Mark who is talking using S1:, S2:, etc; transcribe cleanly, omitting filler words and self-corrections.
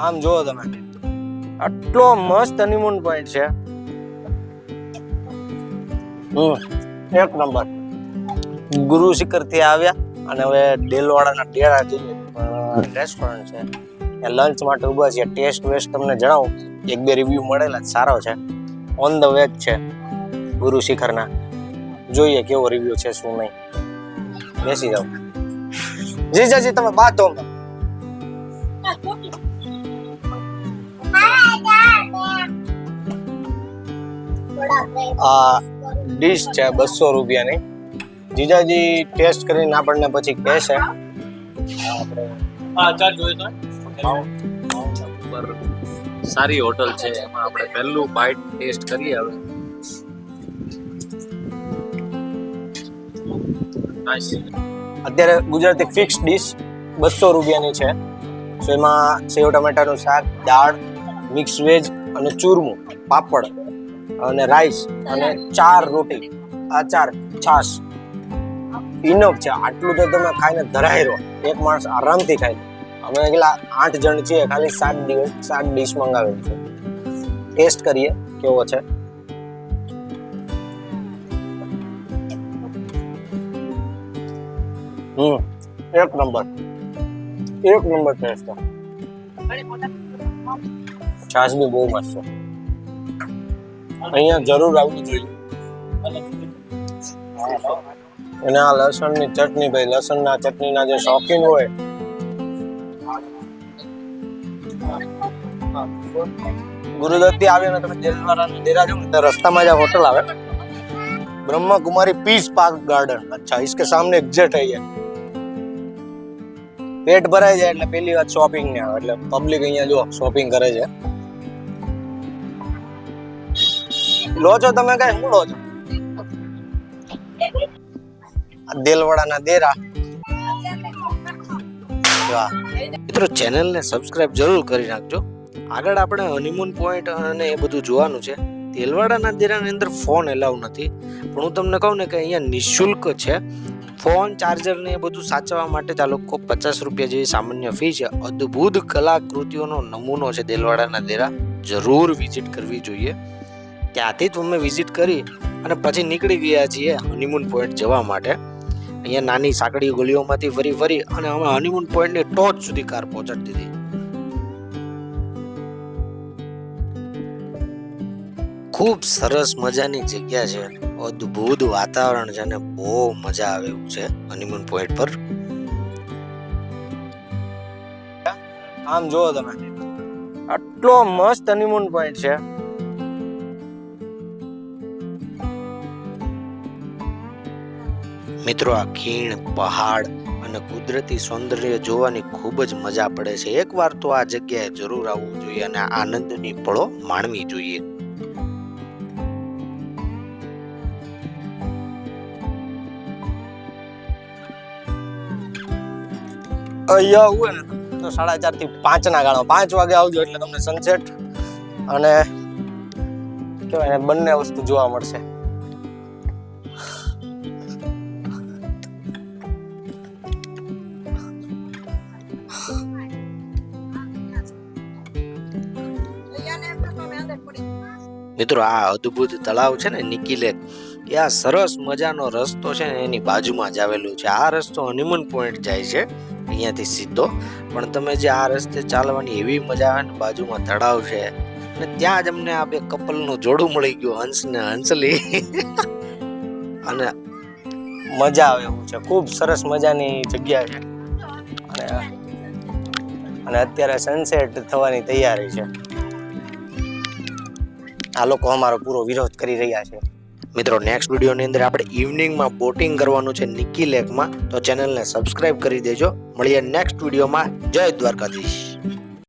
S1: આમ જોવો તમે, આટલો મસ્ત હનીમૂન પોઈન્ટ છે. એક નંબર. ગુરુ શિખર થી આવ્યા અને હવે ડેલવાડાના ડેરા જઈએ. રેસ્ટોરન્ટ છે, લંચ માટે ઉભા છે. ટેસ્ટ વેસ્ટ તમને જણાવું, એક બે રિવ્યુ મળેલા સારો છે. ઓન ધ વે છે ગુરુ શિખરના. જોઈએ કેવો રિવ્યુ છે શું નહીં. બેસી જાઓ. જીજાજી તમે બાતો. આ ડીશ છે 200 રૂપિયાની. જીજાજી ટેસ્ટ કરીને આપણને પછી કહેશે.
S2: સારી હોટલ છે, એમાં આપણે પહેલું બાઈટ ટેસ્ટ કરીએ હવે.
S1: અત્યારે ગુજરાતી ફિક્સ ડીશ 200 રૂપિયાની છે. તો એમાં સેવ ટમેટાનું શાક, દાળ, મિક્સ વેજ અને ચૂરમું, પાપડ અને રાઈસ અને 4 રોટી, આ 4 છાશ ઇનફ છે. આટલું તો તમે ખાઈને ધરાઈ રહો. એક માણસ આરામથી ખાઈ લે. અમે કેટલા 8 જણ છીએ, ખાલી 7 ડીશ મંગાવેલી છે. ટેસ્ટ કરીએ કેવો છે. એક નંબર ટેસ્ટ છે. છાશ બી બહુ મસ્ત છે. અહીંયા જરૂર આવવું જોઈએ. અને આ લસણની ચટણી, ભાઈ લસણના ચટણીના જે શોખીન હોય, ગુરુદત્તથી આવીને તમે દેલવાડાના ડેરા જાઓ ને, રસ્તામાં જ હોટલ આવે, ब्रह्मा पीस पार्क गार्डन. अच्छा, इसके सामने एग्जिट है ये. पेट भराई जाए એટલે પહેલી વાત શોપિંગ ને આવે, એટલે પબ્લિક અહીંયા જો શોપિંગ કરે છે. લો છો તમે કઈ શું લો છો? દેલવાડાના ડેરા. વાહ મિત્રો, ચેનલને સબસ્ક્રાઇબ જરૂર કરી નાખજો. આગળ આપણે હનીમૂન પોઈન્ટ અને એ બધું જોવાનું છે. દેલવાડાના ડેરાની અંદર ફોન એલાઉ નથી, પણ હું તમને કહું ને કે અહીંયા નિઃશુલ્ક છે. ફોન, ચાર્જર ને એ બધું સાચવવા માટે આ લોકો 50 રૂપિયા જેવી સામાન્ય ફી છે. અદ્ભુત કલાકૃતિઓનો નમૂનો છે દેલવાડાના ડેરા. જરૂર વિઝિટ કરવી જોઈએ. ત્યાંથી જ અમે વિઝિટ કરી અને પછી નીકળી ગયા છીએ હનીમૂન પોઈન્ટ જવા માટે. અહીંયા નાની સાંકડી ગલીઓમાંથી ફરી અને અમે હનીમૂન પોઈન્ટની ટોચ સુધી કાર પહોંચાડી દીધી. ખૂબ સરસ મજાની જગ્યા છે, અદ્ભુત વાતાવરણ છે અને બહુ મજા આવે એવું છે હનીમૂન પોઈન્ટ પર. આમ જોવો તમે, આટલો મસ્ત હનીમૂન પોઈન્ટ છે. મિત્રો, આ ખીણ, પહાડ અને કુદરતી સૌંદર્ય જોવાની ખૂબ જ મજા પડે છે. એકવાર તો આ જગ્યાએ જરૂર આવવું જોઈએ અને આનંદની પળો માણવી જોઈએ. અહીંયા હોય ને તો 4:30 થી 5 ના ગાળો, 5 વાગે આવજો એટલે તમને સનસેટ અને કેવાય ને બંને વસ્તુ જોવા મળશે. મિત્રો, આ અદ્ભુત તળાવ છે ને નિકી લેક, એ આ સરસ મજાનો રસ્તો છે ને એની બાજુમાં જ આવેલું છે. આ રસ્તો હનીમૂન પોઈન્ટ જાય છે અહીંયાથી સીધો, પણ તમે જે આ રસ્તે ચાલવાની એવી મજા આવે ને, બાજુમાં તળાવ છે અને ત્યાં જ અમને આ બે કપલનું જોડું મળી ગયું, હંસ ને હંસલી. અને મજા આવે એવું છે. ખૂબ સરસ મજાની જગ્યા છે અને અત્યારે સનસેટ થવાની તૈયારી છે. આ લોકો અમારો પૂરો વિરોધ કરી રહ્યા છે. મિત્રો, નેક્સ્ટ વિડીયોની અંદર આપણે ઇવનિંગમાં બોટિંગ કરવાનું છે નિકી લેકમાં, તો ચેનલને સબસ્ક્રાઇબ કરી દેજો. મળીએ નેક્સ્ટ વિડીયોમાં. જય દ્વારકાધીશ.